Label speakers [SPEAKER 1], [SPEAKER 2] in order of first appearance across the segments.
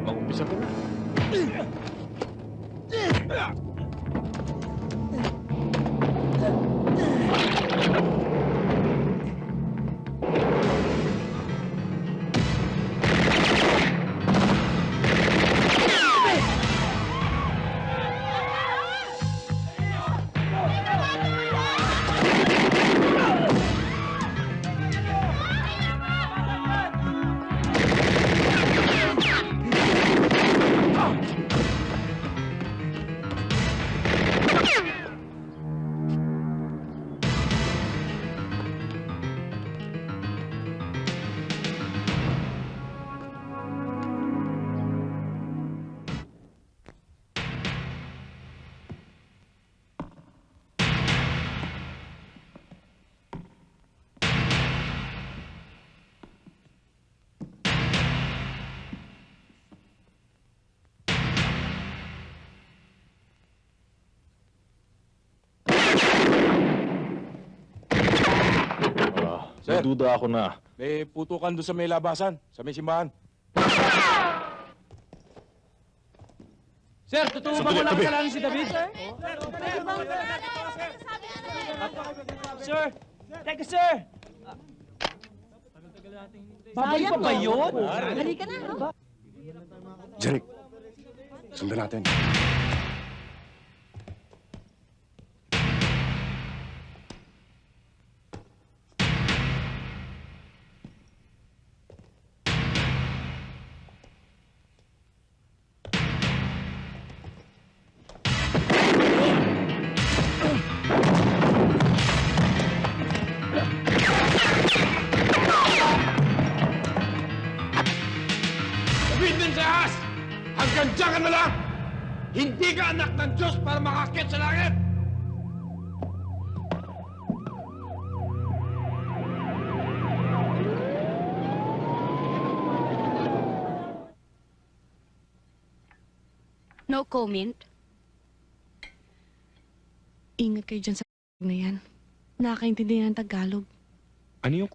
[SPEAKER 1] mag-umpisa ka na.
[SPEAKER 2] Sir.
[SPEAKER 1] Duda ako na.
[SPEAKER 2] May putukan doon sa may labasan, sa may simbahan.
[SPEAKER 3] Sir, totoo ba
[SPEAKER 1] Sandali,
[SPEAKER 3] wala
[SPEAKER 1] tabi.
[SPEAKER 3] kasalanan si David? Sir! Teka, sir! Babalik pa ba yun?
[SPEAKER 4] Halika na, no?
[SPEAKER 5] Jeric, sundan natin.
[SPEAKER 2] Sabihin din sa ahas! Hanggang dyan ka na lang! Hindi ka anak ng Diyos para makakit sa langit!
[SPEAKER 4] No comment.
[SPEAKER 6] Ingat kayo dyan sa na yan. Nakakaintindi ng Tagalog.
[SPEAKER 5] Ano yung...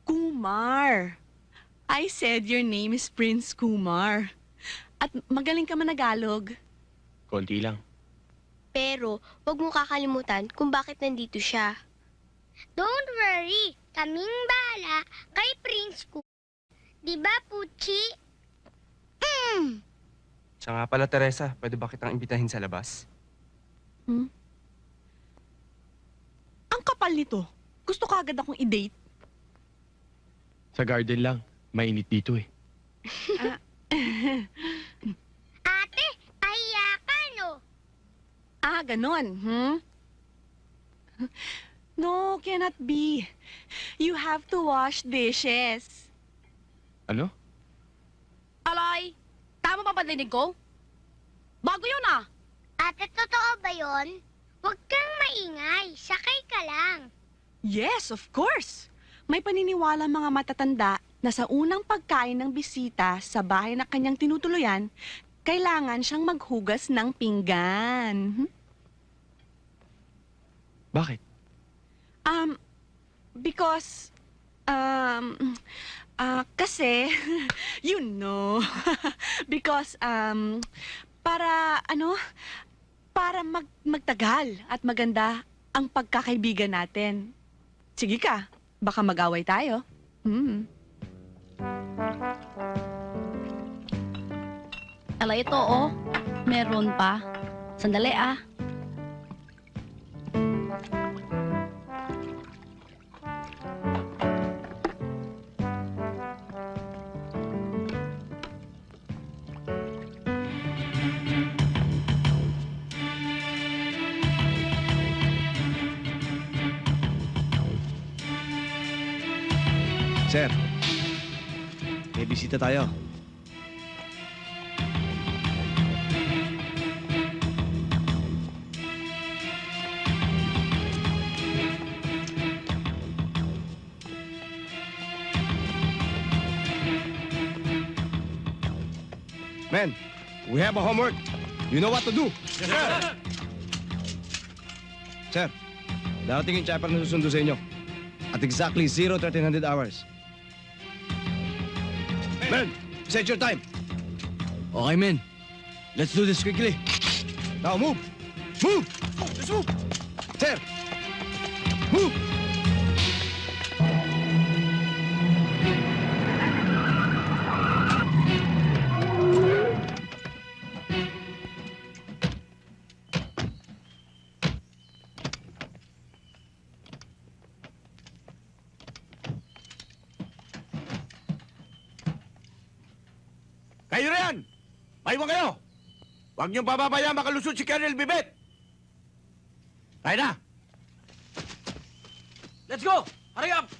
[SPEAKER 6] Kumar! I said your name is Prince Kumar. At magaling ka managalog.
[SPEAKER 5] Konti lang.
[SPEAKER 7] Pero, huwag mo kakalimutan kung bakit nandito siya. Don't worry, kaming bahala kay Prince ko. Di ba, Puchi?
[SPEAKER 8] Siya nga pala, Teresa. Pwede ba kitang imbitahin sa labas?
[SPEAKER 6] Ang kapal nito. Gusto ka agad akong i-date.
[SPEAKER 5] Sa garden lang. Mainit dito eh.
[SPEAKER 7] Ate, pahiya ka, no?
[SPEAKER 6] Ganon, No, cannot be. You have to wash dishes.
[SPEAKER 5] Ano?
[SPEAKER 4] Alay, tama ba padinig ko? Bago yun ah.
[SPEAKER 7] Ate, totoo ba yon? Huwag kang maingay, sakay ka lang.
[SPEAKER 6] Yes, of course. May paniniwala mga matatanda na sa unang pagkain ng bisita sa bahay na kanyang tinutuluyan, kailangan siyang maghugas ng pinggan.
[SPEAKER 5] Bakit?
[SPEAKER 6] Because, kasi, you know, because, para magtagal at maganda ang pagkakaibigan natin. Sige ka, baka mag-away tayo.
[SPEAKER 4] Alay, ito oh. Meron pa. Sandali ah.
[SPEAKER 3] Sir, may bisita tayo.
[SPEAKER 5] Men, we have a homework. You know what to do.
[SPEAKER 2] Yes, sir!
[SPEAKER 3] Sir, darating yung chopper na susundo sa inyo. At exactly 1300 hours. Men, set your time. Okay, men. Let's do this quickly. Now, move! Move! Let's move! Sir! Move!
[SPEAKER 2] Kayo riyan! Maiwan kayo! Huwag niyong bababaya makalusot si Colonel Bibet! Tayo na!
[SPEAKER 3] Let's go! Hurry up!